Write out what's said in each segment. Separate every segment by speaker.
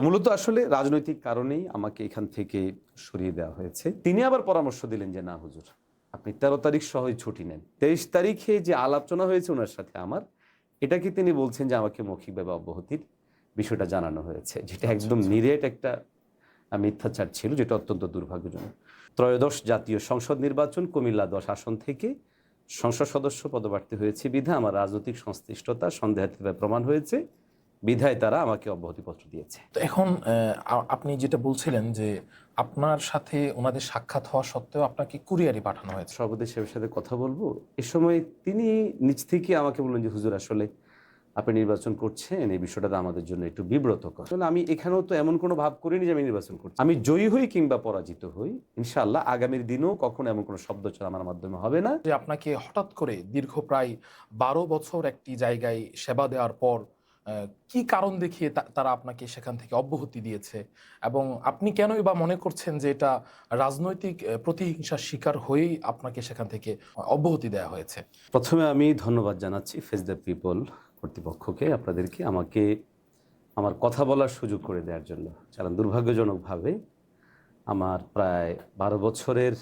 Speaker 1: মূলত আসলে রাজনৈতিক কারণেই আমাকে এখান থেকে সরিয়ে দেওয়া হয়েছে। তিনি আবার পরামর্শ দিলেন যে, "না হুজুর, আপনি ১৩ তারিখ সহই ছুটি নেন।" ২৩ তারিখে যে আলোচনা হয়েছে উনার সাথে আমার, এটাকে তিনি বলছেন যে আমাকে মৌখিকভাবে অব্যাহতির বিষয়টা জানানো হয়েছে। যেটা
Speaker 2: আচ্ছা,
Speaker 1: একদম
Speaker 2: আচ্ছা।
Speaker 1: নিরেট একটা মিথ্যাচার ছিল, যেটা অত্যন্ত দুর্ভাগ্যজনক। ত্রয়োদশ জাতীয় সংসদ নির্বাচন কুমিল্লা ১০ আসন থেকে সংসদ সদস্য পদপ্রার্থী হয়েছি বিধায় আমার রাজনৈতিক সংশ্লিষ্টতা সন্দেহাতীতভাবে প্রমাণ হয়েছে। বিধায় তারা আমাকে অব্যাহতিপত্র দিয়েছে।
Speaker 2: তো এখন আপনি যেটা বলছিলেন যে আপনার সাথে উনাদের সাক্ষাৎ হওয়া সত্ত্বেও আপনাকে কুরিয়ারে পাঠানো হয়েছে।
Speaker 1: সভাপতি সাহেবের সাথে কথা বলব। এ সময় তিনি নিজ থেকে আমাকে বললেন যে, "হুজুর আসলে আপনি নির্বাচন করছেন, এই বিষয়টা আমাদের জন্য একটু বিব্রতকর।" আসলে আমি এখানেও তো এমন কোনো ভাব করিনি যে আমি নির্বাচন করছি। আমি জয়ী হই কিংবা পরাজিত হই, ইনশাআল্লাহ আগামীর দিনেও কখনো এমন কোনো শব্দচয়ন আমার মাধ্যমে হবে না।
Speaker 2: যে আপনাকে হঠাৎ করে দীর্ঘ প্রায় ১২ বছর একটি জায়গায় সেবা দেওয়ার পর কি কারণ দেখিয়ে তারা আপনাকে সেখান থেকে অব্যাহতি দিয়েছে? এবং আপনি কেনই বা মনে করছেন যে এটা রাজনৈতিক প্রতিহিংসার শিকার হয়েই আপনাকে সেখান থেকে অব্যাহতি দেয়া হয়েছে?
Speaker 1: ১ম এ আমি ধন্যবাদ জানাচ্ছি ফেস দ্য পিপল কর্তৃপক্ষকে, আপনাদেরকে আমাকে আমার কথা বলার সুযোগ করে দেওয়ার জন্য। কারণ দুর্ভাগ্যজনকভাবে আমার প্রায় ১২ বছরের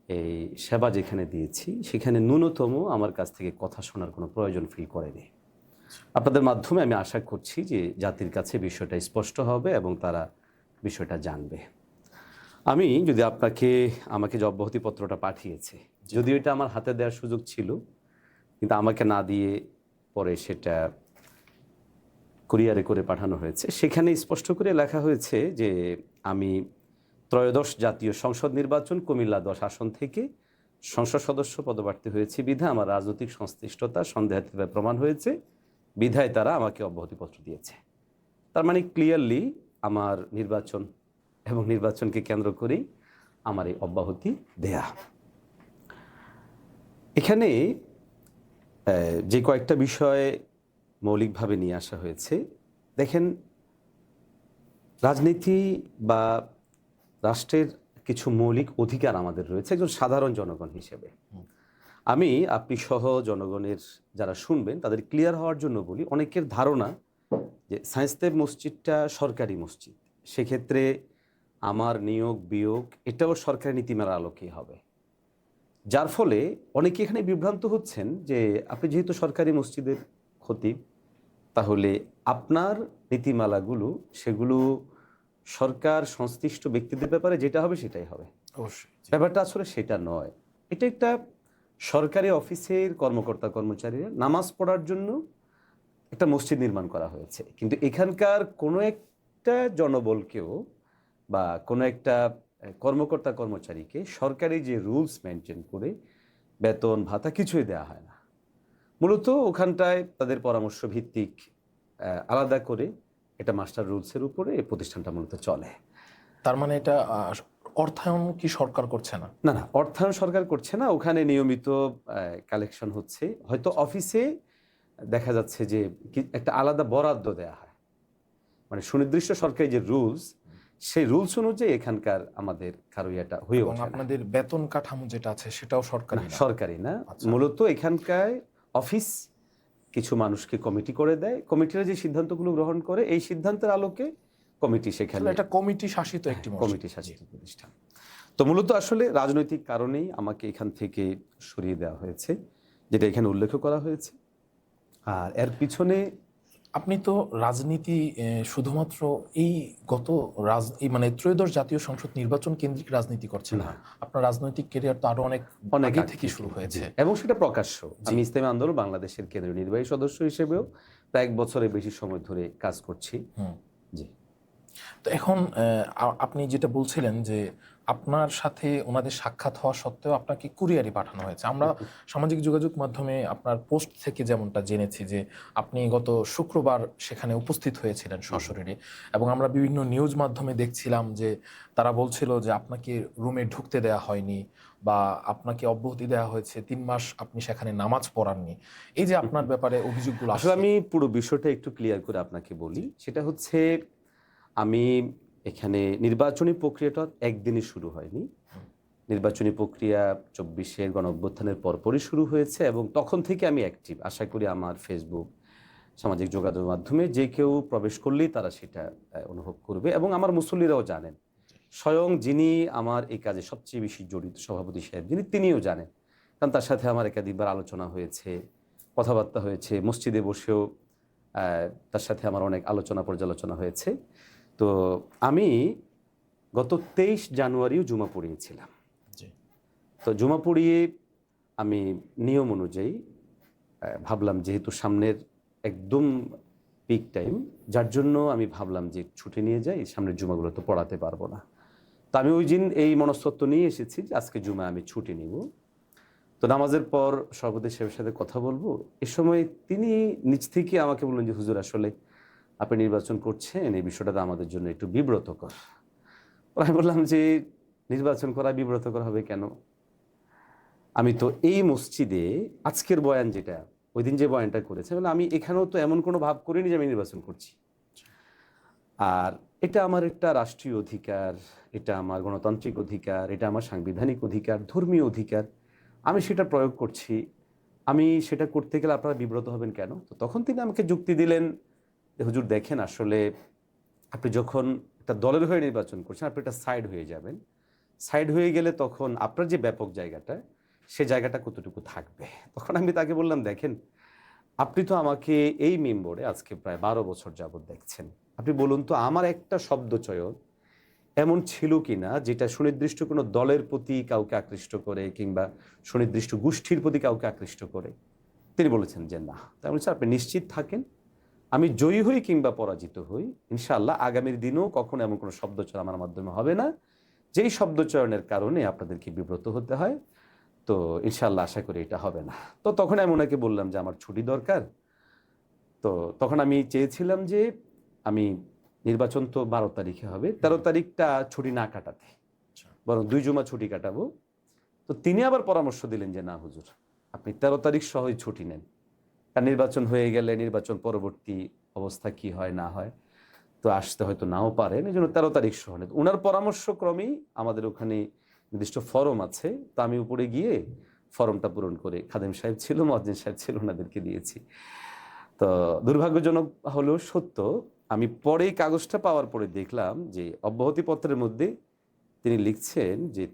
Speaker 1: এই সেবা যেখানে দিয়েছি, সেখানে ন্যূনতম আমার কাছ থেকে কথা শোনার কোনো প্রয়োজন ফিল করেনি। আপনাদের মাধ্যমে আমি আশা করছি যে জাতির কাছে বিষয়টা স্পষ্ট হবে এবং তারা বিষয়টা জানবে। আমি যদি আমাকে যে অব্যাহতিপত্রটা পাঠিয়েছে, যদিও এটা আমার হাতে দেওয়ার সুযোগ ছিল, কিন্তু আমাকে না দিয়ে পরে সেটা কুরিয়ারে করে পাঠানো হয়েছে। সেখানে স্পষ্ট করে লেখা হয়েছে যে আমি ত্রয়োদশ জাতীয় সংসদ নির্বাচন কুমিল্লা ১০ আসন থেকে সংসদ সদস্য পদপ্রার্থী হয়েছি বিধায় আমার রাজনৈতিক সংশ্লিষ্টতা সন্দেহাতীতভাবে প্রমাণ হয়েছে। বিধায় তারা আমাকে অব্যাহতিপত্র দিয়েছে। তার মানে ক্লিয়ারলি আমার নির্বাচন এবং নির্বাচনকে কেন্দ্র করেই আমার এই অব্যাহতি দেয়া। এখানে যে কয়েকটা বিষয় মৌলিকভাবে নিয়ে আসা হয়েছে। দেখেন, রাজনীতি বা রাষ্ট্রের কিছু মৌলিক অধিকার আমাদের রয়েছে একজন সাধারণ জনগণ হিসেবে। আপনি সহ জনগণের যারা শুনবেন তাদের ক্লিয়ার হওয়ার জন্য বলি, অনেকের ধারণা যে সায়েন্সদেব মসজিদটা সরকারি মসজিদ। সেক্ষেত্রে আমার নিয়োগ বিয়োগ এটাও সরকারি নীতিমালার আলোকেই হবে। যার ফলে অনেকে এখানে বিভ্রান্ত হচ্ছেন যে আপনি যেহেতু সরকারি মসজিদের খতিব, তাহলে আপনার নীতিমালাগুলো সেগুলো সরকার সংশ্লিষ্ট ব্যক্তিদের ব্যাপারে যেটা হবে সেটাই হবে।
Speaker 2: অবশ্যই। জি।
Speaker 1: ব্যাপারটা আসলে সেটা নয়। এটা একটা সরকারি অফিসের কর্মকর্তা কর্মচারীরা নামাজ পড়ার জন্য একটা মসজিদ নির্মাণ করা হয়েছে। কিন্তু এখানকার কোনো একটা জনবলকেও বা কোনো একটা কর্মকর্তা কর্মচারীকে সরকারি যে রুলস মেনটেন করে বেতন ভাতা কিছুই দেওয়া হয় না। মূলত ওখানটায় তাদের পরামর্শ ভিত্তিক আলাদা করে এটা মাস্টার রুলসের উপরে এই প্রতিষ্ঠানটা মূলত চলে।
Speaker 2: তার মানে এটা অর্থায়ন কি সরকার করছে না?
Speaker 1: না, না, অর্থায়ন সরকার করছে না। ওখানে নিয়মিত কালেকশন হচ্ছে। হয়তো অফিসে দেখা যাচ্ছে যে একটা আলাদা বরাদ্দ দেয়া হয়। মানে সুনির্দিষ্ট সরকারি যে রুলস, সেই রুলস অনুযায়ী এখানকার আমাদের কারো এটা হয়ে
Speaker 2: এবং
Speaker 1: ওঠে না।
Speaker 2: আপনাদের বেতন কাঠামো যেটা আছে সেটাও
Speaker 1: না,
Speaker 2: সরকারি না?
Speaker 1: সরকারি না।
Speaker 2: আচ্ছা।
Speaker 1: মূলত এখানকার অফিস কিছু মানুষকে কমিটি করে দেয়। কমিটিরা যে সিদ্ধান্তগুলো গ্রহণ করে, এই সিদ্ধান্তের আলোকে কমিটি
Speaker 2: আসলে
Speaker 1: সেখানে
Speaker 2: এটা কমিটি শাসিত একটি মসজিদ।
Speaker 1: কমিটি
Speaker 2: জি।
Speaker 1: শাসিত প্রতিষ্ঠান। তো মূলত আসলে রাজনৈতিক কারণেই আমাকে এখান থেকে সরিয়ে দেওয়া হয়েছে, যেটা এখানে উল্লেখ করা হয়েছে। আর এর পিছনে
Speaker 2: আপনি তো রাজনীতি শুধুমাত্র এই গত এই মানে ত্রয়োদশ জাতীয় সংসদ নির্বাচন কেন্দ্রিক রাজনীতি করছেন
Speaker 1: না,
Speaker 2: না। আপনার রাজনৈতিক ক্যারিয়ার তো আরো অনেক
Speaker 1: অনেক
Speaker 2: আগে
Speaker 1: আগ
Speaker 2: থেকেই
Speaker 1: থেকে,
Speaker 2: শুরু
Speaker 1: জি,
Speaker 2: হয়েছে।
Speaker 1: এবং সেটা প্রকাশ্য।
Speaker 2: জি।
Speaker 1: আমি ইসলামী আন্দোলন বাংলাদেশের কেন্দ্রীয় নির্বাহী সদস্য হিসেবেও প্রায় ১ বছরের বেশি সময় ধরে কাজ করছি।
Speaker 2: হুম।
Speaker 1: জি।
Speaker 2: তো এখন আপনি যেটা বলছিলেন যে আপনার সাথে উনাদের সাক্ষাৎ হওয়া সত্ত্বেও আপনাকে কুরিয়ারে পাঠানো হয়েছে। আমরা সামাজিক যোগাযোগ মাধ্যমে আপনার পোস্ট থেকে যেমনটা জেনেছি যে আপনি গত শুক্রবার সেখানে উপস্থিত হয়েছিলেন সশরীরে, এবং আমরা বিভিন্ন নিউজ মাধ্যমে দেখছিলাম যে তারা বলছিল যে আপনাকে রুমে ঢুকতে দেয়া হয়নি বা আপনাকে অব্যাহতি দেওয়া হয়েছে ৩ মাস আপনি সেখানে নামাজ পড়াননি। এই যে আপনার ব্যাপারে অভিযোগগুলো
Speaker 1: আসলে
Speaker 2: আসছে।
Speaker 1: আমি পুরো বিষয়টা একটু ক্লিয়ার করে আপনাকে বলি।
Speaker 2: জি।
Speaker 1: সেটা হচ্ছে, আমি এখানে নির্বাচনী প্রক্রিয়াটা একদিনে শুরু হয়নি।
Speaker 2: হুম।
Speaker 1: নির্বাচনী প্রক্রিয়া ২৪-এর গণঅভ্যুত্থানের পরপরই শুরু হয়েছে এবং তখন থেকে আমি অ্যাক্টিভ। আশা করি আমার ফেসবুক, সামাজিক যোগাযোগের মাধ্যমে যে কেউ প্রবেশ করলেই তারা সেটা অনুভব করবে, এবং আমার মুসল্লিরাও জানেন। স্বয়ং যিনি আমার এই কাজে সবচেয়ে বেশি জড়িত, সভাপতি সাহেব যিনি, তিনিও জানেন, কারণ তার সাথে আমার একাধিকবার আলোচনা হয়েছে, কথাবার্তা হয়েছে, মসজিদে বসেও তার সাথে আমার অনেক আলোচনা পর্যালোচনা হয়েছে। তো আমি গত 23 জানুয়ারিও জুমা পড়িয়েছিলাম।
Speaker 2: জি।
Speaker 1: তো জুমা পড়িয়ে আমি নিয়ম অনুযায়ী ভাবলাম, যেহেতু সামনের একদম পিক টাইম, যার জন্য আমি ভাবলাম যে ছুটি নিয়ে যাই, সামনের জুমাগুলো তো পড়াতে পারবো না। তো আমি ওই দিন এই মনস্তত্ব নিয়ে এসেছি যে আজকে জুমা আমি ছুটি নিব। তো নামাজের পর সভাপতি সাহেবের সাথে কথা বলবো, এ সময় তিনি নিজ থেকে আমাকে বললেন যে হুজুর, আসলে আপনি নির্বাচন করছেন, এই বিষয়টা আমাদের জন্য একটু বিব্রতকর। আমি বললাম যে নির্বাচন করা বিব্রতকর হবে কেন? আমি তো এই মসজিদে আজকের বয়ান যেটা, ওই দিন যে বয়ানটা করেছে, মানে আমি এখানেও তো এমন কোনো ভাব করিনি যে আমি নির্বাচন করছি। আর এটা আমার একটা রাষ্ট্রীয় অধিকার, এটা আমার গণতান্ত্রিক অধিকার, এটা আমার সাংবিধানিক অধিকার, ধর্মীয় অধিকার, আমি সেটা প্রয়োগ করছি। আমি সেটা করতে গেলে আপনারা বিব্রত হবেন কেন? তো তখন তিনি আমাকে যুক্তি দিলেন যে হুজুর দেখেন, আসলে আপনি যখন একটা দলের হয়ে নির্বাচন করছেন, আপনি একটা সাইড হয়ে যাবেন। সাইড হয়ে গেলে তখন আপনার যে ব্যাপক জায়গাটা, সে জায়গাটা কতটুকু থাকবে? তখন আমি তাকে বললাম, দেখেন, আপনি তো আমাকে এই মেম্বরে আজকে প্রায় 12 বছর যাবৎ দেখছেন। আপনি বলুন তো, আমার একটা শব্দ চয়ন এমন ছিল কিনা যেটা সুনির্দিষ্ট কোনো দলের প্রতি কাউকে আকৃষ্ট করে, কিংবা সুনির্দিষ্ট গোষ্ঠীর প্রতি কাউকে আকৃষ্ট করে? তিনি বলেছেন যে না। তাই বলছি, আপনি নিশ্চিত থাকেন, আমি জয়ী হই কিংবা পরাজিত হই, ইনশাআল্লাহ আগামীর দিনেও কখনো এমন কোনো শব্দচয়ন আমার মাধ্যমে হবে না যেই শব্দচয়নের কারণে আপনাদেরকে বিব্রত হতে হয়। তো ইনশাআল্লাহ আশা করি এটা হবে না। তো তখন আমি ওনাকে বললাম যে আমার ছুটি দরকার। তো তখন আমি চেয়েছিলাম যে আমি, নির্বাচন তো 12 তারিখে হবে, 13 তারিখটা ছুটি না কাটাতে, বরং 2 জুমা ছুটি কাটাবো। তো তিনি আবার পরামর্শ দিলেন যে না হুজুর, আপনি 13 তারিখ সহই ছুটি নেন, আর নির্বাচন হয়ে গেলে নির্বাচন পরবর্তী অবস্থা কি হয় না হয়, তো আসতে হয়তো নাও পারেন, এই জন্য 13 তারিখ সহ নেন। ওনার পরামর্শক্রমেই আমাদের ওখানে নির্দিষ্ট ফরম আছে, তো আমি উপরে গিয়ে ফরমটা পূরণ করে, খাদেম সাহেব ছিল, মুয়াজ্জিন সাহেব ছিল, ওনাদেরকে দিয়েছি। তো দুর্ভাগ্যজনক হলেও সত্য, আমি পরে কাগজটা পাওয়ার পরে দেখলাম যে অব্যাহতি পত্রের মধ্যে তিনি লিখছেন যে